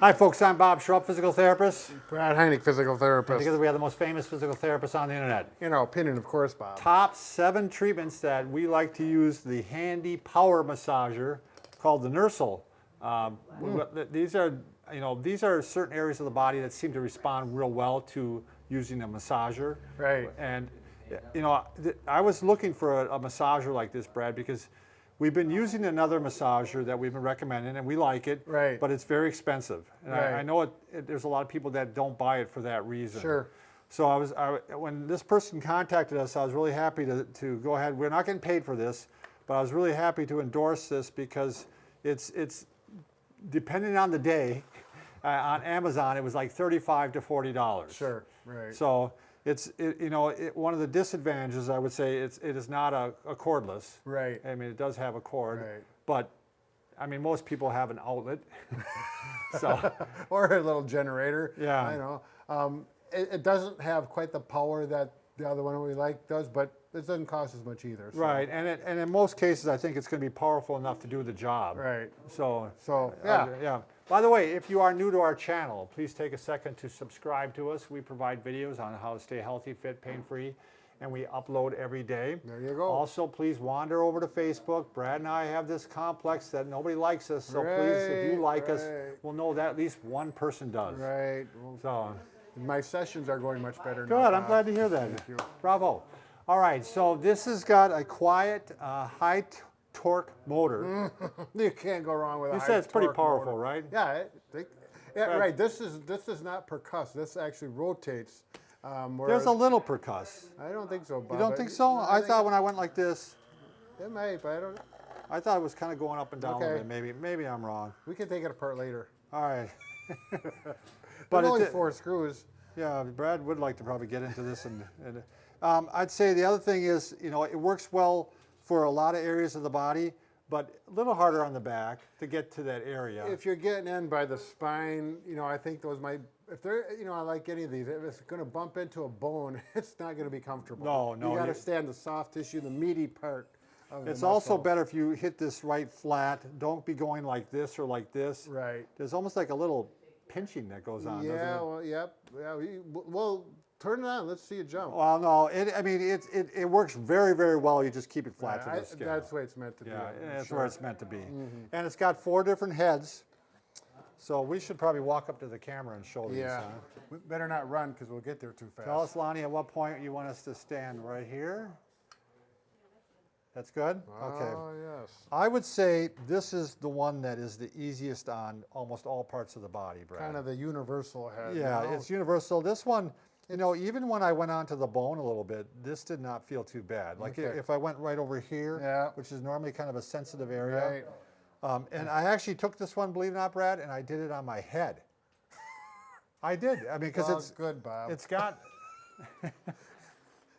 Hi folks, I'm Bob Schrupp, physical therapist. Brad Heineck, physical And therapist. together we have the most famous physical therapists on the internet. In our opinion, of course, Bob. Top 7 treatments that we like to use the handy power massager called the Nursel. These are certain areas of the body that seem to respond real well to using a massager. Right. And I was looking for a massager like this, Brad, because we've been using another massager that we've been recommending, and we like it, Right. but it's very expensive. And Right. I know there's a lot of people that don't buy it for that reason. Sure. So when this person contacted us, I was really happy to go ahead. We're not getting paid for this, but I was really happy to endorse this because it's depending on the day, on Amazon, it was like $35 to $40. Sure. Right. So one of the disadvantages, I would say, it is not a cordless. Right. I mean, it does have a cord, Right. but I mean, most people have an outlet. So Or a little generator. Yeah. I know. It doesn't have quite the power that the other one we like does, but it doesn't cost as much either. So. right, and in most cases, I think it's going to be powerful enough to do the job. Right. So Yeah. yeah. By the way, if you are new to our channel, please take a second to subscribe to us. We provide videos on how to stay healthy, fit, pain-free, and we upload every day. There you go. Also, please wander over to Facebook. Brad and I have this complex that nobody likes us, so please, if you like us, Right. we'll know that at least one person does. Right. Well, So, my sessions are going much better now. good, I'm Bob. glad to hear that. Thank you. Bravo. All right, so this has got a quiet, high torque motor. You can't go wrong with a You high said it's pretty torque powerful, motor. right? Yeah. Right. Right. This is not percuss. This actually rotates. There's Whereas- a little percuss. I don't think so, Bob. You don't think so? I thought when I went like this, It might, but I don't. I thought it was kind of going up and down a Okay. little bit. Maybe I'm wrong. We can take it apart later. All right. But it only di- 4 screws. Yeah, Brad would like to probably get into this, and I'd say the other thing is, it works well for a lot of areas of the body, but a little harder on the back to get to that area. If you're getting in by the spine, I think those might. If they're, I like any of these. If it's going to bump into a bone, it's not going to be comfortable. No, You got you- to stay on the soft tissue, the meaty part of the It's also muscle. better if you hit this right flat. Don't be going like this or like this. Right. There's almost like a little pinching that goes on, doesn't Yeah. it? Well. Yep. Yeah. Well, turn it on. Let's see it jump. Well, no, it works very, very well. You just keep it flat to the skin. That's the way it's meant to be. Yeah, that's Sure. where it's meant to be. And it's got 4 different heads. So we should probably walk up to the camera and show these. Yeah. Huh? We better not run because we'll get there too fast. Tell us, Lonnie, at what point you want us to stand right here. That's good? Okay. Oh yes. I would say this is the one that is the easiest on almost all parts of the body, Brad. Kind of the universal head. Yeah, it's universal. This one, even when I went onto the bone a little bit, this did not feel too bad. Like Okay. if I went right over here, Yeah. which is normally kind of a sensitive area. Right. And I actually took this one, believe it or not, Brad, and I did it on my head. I did. I mean, because Well, good, Bob. it's got,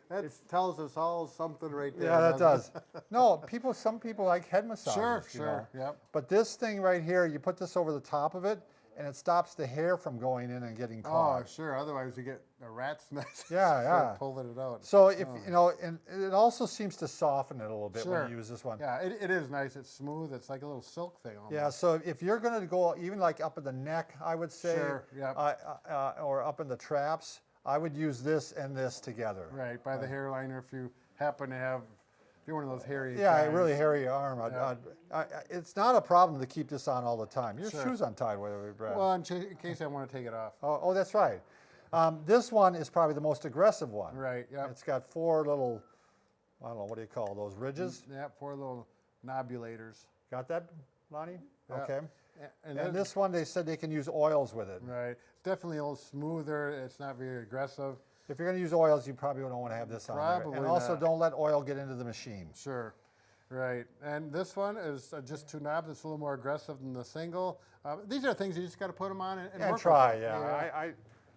That tells us all something right there. yeah, that doesn't does. No, some people like head it? massages. Sure, you sure. know. Yep. But this thing right here, you put this over the top of it, and it stops the hair from going in and getting Oh, caught. sure. Otherwise, you get a rat's nest. Yeah, yeah. Pulling it out. So if and it also seems to soften it a little bit when Sure. you use this one. Yeah, it is nice. It's smooth. It's like a little silk thing almost. Yeah, so if you're going to go even like up in the neck, I would say, Sure, yep. or up in the traps, I would use this and this together. Right, by the hairline, or if you happen to have, if you're one of those hairy Yeah, a guys. really hairy arm. It's not a problem to keep this on all the time. Your Sure. shoe's untied, whether Brad. Well, in case I want to take it off. Oh, that's right. This one is probably the most aggressive one. Right, yep. It's got 4 little, I don't know, what do you call those, ridges? Yeah, 4 little nobulators. Got that, Lonnie? Yeah. Okay. And And then- this one, they said they can use oils with it. Right. It's definitely a little smoother. It's not very aggressive. If you're going to use oils, you probably don't want to have this on there. Probably And also, not. don't let oil get into the machine. Sure. Right. And this one is just 2 knobs. It's a little more aggressive than the single. These are things you just got to put them on and And work with try, them. yeah.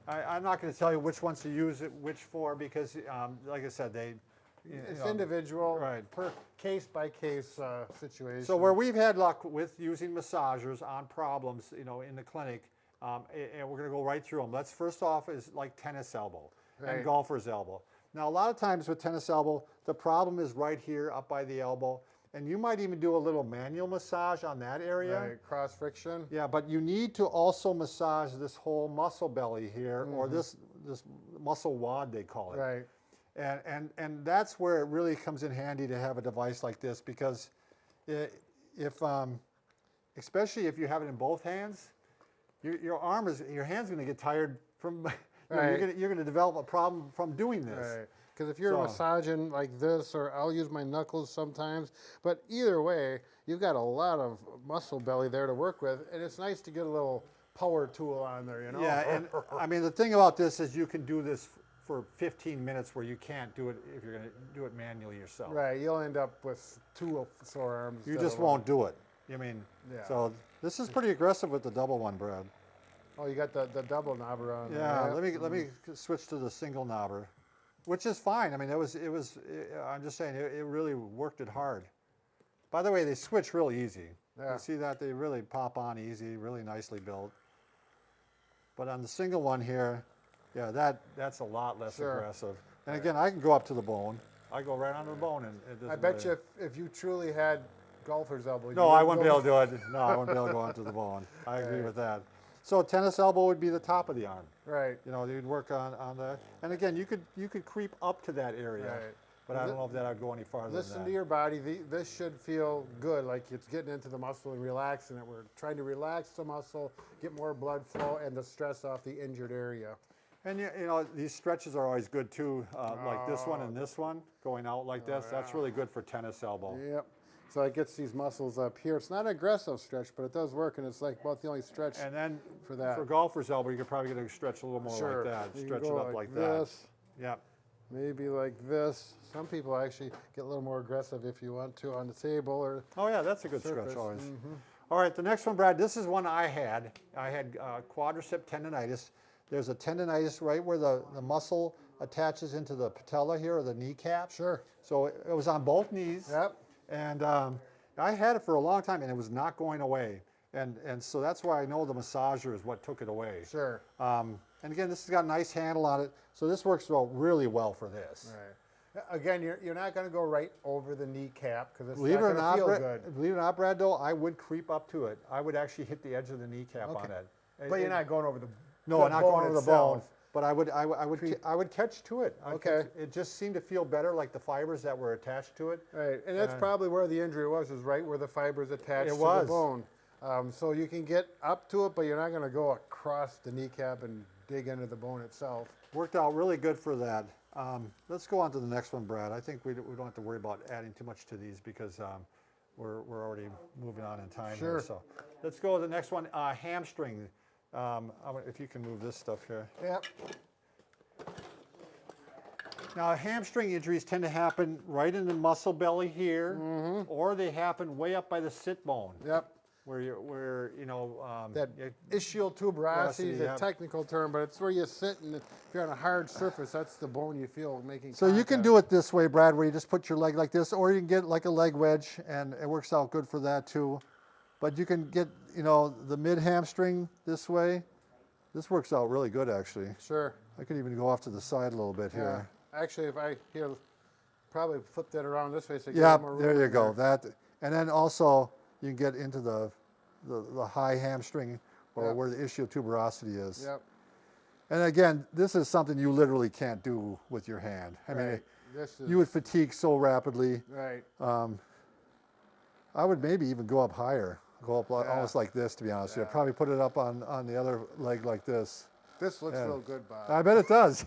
I'm not going to tell you which ones to use it, which for, because, like I said, It's individual, right. per case by case situation. So where we've had luck with using massagers on problems, in the clinic, and we're going to go right through them. Let's first off is like tennis elbow and Right. golfer's elbow. Now, a lot of times with tennis elbow, the problem is right here up by the elbow, and you might even do a little manual massage on that area. Right, cross friction. Yeah, but you need to also massage this whole muscle belly here, or this muscle wad they call it. Right. And that's where it really comes in handy to have a device like this, because if especially if you have it in both hands, your hand's going to get tired from. Right. You're going to develop a problem from doing this. Right. Because if you're massaging like this, or I'll use my knuckles sometimes, but either way, you've got a lot of muscle belly there to work with, and it's nice to get a little power tool on there, you know? Yeah, and I mean, the thing about this is you can do this for 15 minutes where you can't do it if you're going to do it manually yourself. Right, you'll end up with 2 sore arms. You just won't do it. I mean, Yeah. so this is pretty aggressive with the double one, Brad. Oh, you got the double knobber on there. Yeah, let me switch to the single knobber, which is fine. I mean, I'm just saying, it really worked it hard. By the way, they switch real easy. Yeah. You see that? They really pop on easy, really nicely built. But on the single one here, yeah, that's a lot less aggressive. And again, I can go up to the bone. I go right onto the bone, and it doesn't I bet really- you if you truly had golfer's elbow. No, I wouldn't be able to do it. No, I wouldn't be able to go onto the bone. I agree with that. So tennis elbow would be the top of the arm. Right. You know, you'd work on that. And again, you could creep up to that area. Right. But I don't know if that would go any farther Listen than to that. your body. This should feel good, like it's getting into the muscle and relaxing it. We're trying to relax the muscle, get more blood flow, and the stress off the injured area. And you know, these stretches are always good too, like this one and this one, going out like this. That's really good for tennis elbow. Yep. So it gets these muscles up here. It's not an aggressive stretch, but it does work, and it's like about the only stretch And then for that. for golfer's elbow, you could probably get a stretch a little more Sure. like that. You can Stretch it go up like that. this, Yep. maybe like this. Some people actually get a little more aggressive if you want to on the table or Oh yeah, that's a good surface. stretch always. All right, the next one, Brad, this is one I had. I had quadricep tendonitis. There's a tendonitis right where the muscle attaches into the patella here, or the kneecap. Sure. So it was on both knees. Yep. And I had it for a long time, and it was not going away. And so that's why I know the massager is what took it away. Sure. And again, this has got a nice handle on it, so this works really well for this. Right. Again, you're not going to go right over the kneecap because it's Believe it or not not, going to feel good. believe it or not, Brad, though, I would creep up to it. I would actually hit the edge of the kneecap on it. But you're not going over the No, the not bone going over the bone. itself. But I would catch to it. Okay. It just seemed to feel better, like the fibers that were attached to it. Right, and that's probably where the injury was, is right where the fibers attached to was. the bone. So you can get up to it, but you're not going to go across the kneecap and dig into the bone itself. Worked out really good for that. Let's go on to the next one, Brad. I think we don't have to worry about adding too much to these because we're already moving on in time Sure. here. So let's go to the next one, hamstring. If you can move this stuff here. Yep. Now, hamstring injuries tend to happen right in the muscle belly here, or they happen way up by the sit bone, Yep. where you know That you- ischial tuberosity is a yep. technical term, but it's where you sit, and if you're on a hard surface, that's the bone you feel making So you can contact. do it this way, Brad, where you just put your leg like this, or you can get like a leg wedge, and it works out good for that too. But you can get, you know, the mid hamstring this way. This works out really good, actually. Sure. I could even go off to the side a little bit Yeah. here. Actually, if I here, probably flip that around this way so you Yeah, get more room. there you in go. That, and then also you can get into the high hamstring, or Yep. where the ischial tuberosity is. Yep. And again, this is something you literally can't do with your hand. I mean, Right. This is you would fatigue so rapidly. right. I would maybe even go up higher, go up Yeah. almost like this, to be honest. Yeah. Yeah. Probably put it up on the other leg like this. This looks Yeah. real good, Bob. I bet it does.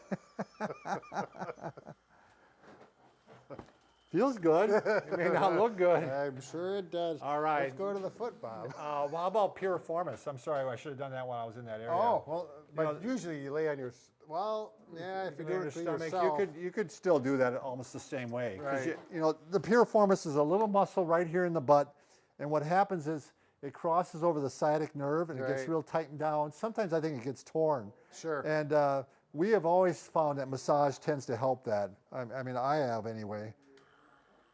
Feels good. It may not look good. I'm sure it does. All right. Let's go to the foot, Bob. How about piriformis? I'm sorry, I should have done that when I was in that area. Oh, well, but know, usually you lay on your, well, yeah, if you're Lay on doing your it to stomach, yourself. you could still do that almost the same way. 'Cause Right. you know, the piriformis is a little muscle right here in the butt, and what happens is it crosses over the sciatic nerve and it gets Right. real tightened down. Sometimes I think it gets torn. Sure. And we have always found that massage tends to help that. I mean, I have anyway.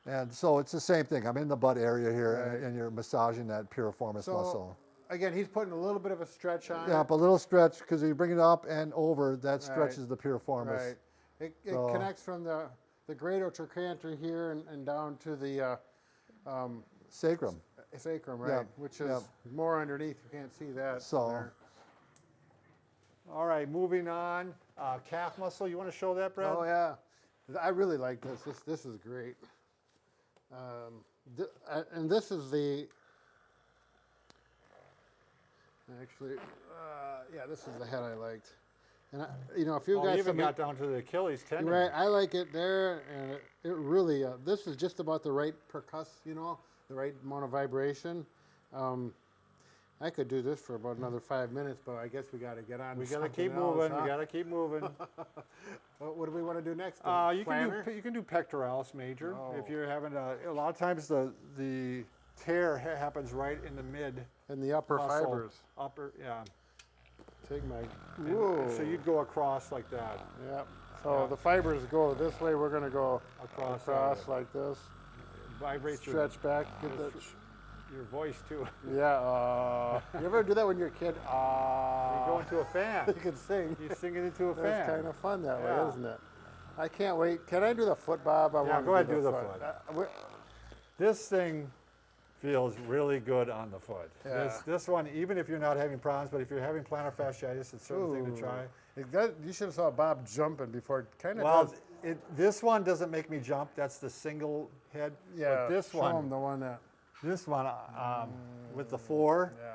And so it's the same thing. I'm in the butt area here, Right. and you're massaging that piriformis So, muscle. Again, he's putting a little bit of a stretch on Yeah, it. up a little stretch, because you bring it up and over, that stretches the piriformis. Right. It So- connects from the greater trochanter here and down to the Sacrum. sacrum, right? Yeah, Which is yeah. more underneath. You can't see that. So, there. all right, moving on. Calf muscle, you want to show that, Brad? Oh yeah, I really like this. This is great. And this is the actually, yeah, this is the head I liked. And if you Oh, got you even somebody, got down to the Achilles tendon. right, I like it there, and it really this is just about the right the right amount of vibration. I could do this for about another 5 minutes, but I guess we got to get on. We to got to something keep else, moving. huh? We got to keep moving. What do we want to do next? You can do pectoralis major if you're having a lot of times the tear happens right in the mid And the upper muscle. fibers. Yeah. Take my. And Whoa. so you'd go across like that. Yeah. So the fibers go this way. We're going to go Across, like this. Vibrate Stretch back. Get that. your voice too. Yeah. You ever do that when you're a kid? You go into a fan. You can sing. You're singing into a fan. That's kind of fun that Yeah. way, isn't it? I can't wait. Can I do the foot, Bob? I Yeah, want go to ahead, do do the foot. This thing feels really good on the foot. Yeah. This one, even if you're not having problems, but if you're having plantar fasciitis, it's sort of thing to try. You should have saw Bob jumping before. It kind of Well, does. this one doesn't make me jump. That's the single head. Yeah. But this show one, him the one that. this one with the 4. Yeah.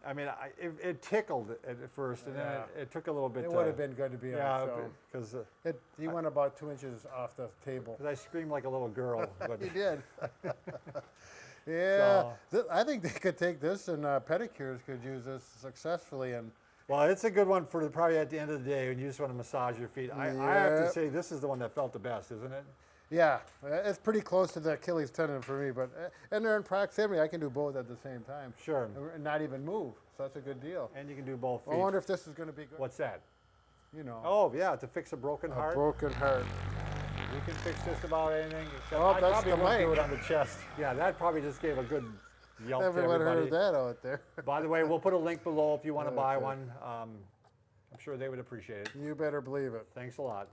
I mean, it tickled at first, and then it took a little bit. It would have been good to be on film. because He went about 2 inches off the table. I screamed like a little girl. But He did. Yeah. I think they could take this, and pedicures could use this successfully. And well, it's a good one for probably at the end of the day when you just want to massage your feet. I have to say this is the one that felt the best, isn't it? yeah, it's pretty close to the Achilles tendon for me. But and they're in proximity. I can do both at the same time. Sure. And not even move. So that's a good deal. And you can do both feet. I wonder if this is going to be good. What's that? Oh, yeah, to fix a broken heart. broken heart. You can fix just about anything. Except Oh, I that's probably the won't do mic. it on the chest. Yeah, that probably just gave a good yelp Everyone to everybody. heard that out there. By the way, we'll put a link below if you want to buy Okay. one. I'm sure they would appreciate it. You better believe it. Thanks a lot.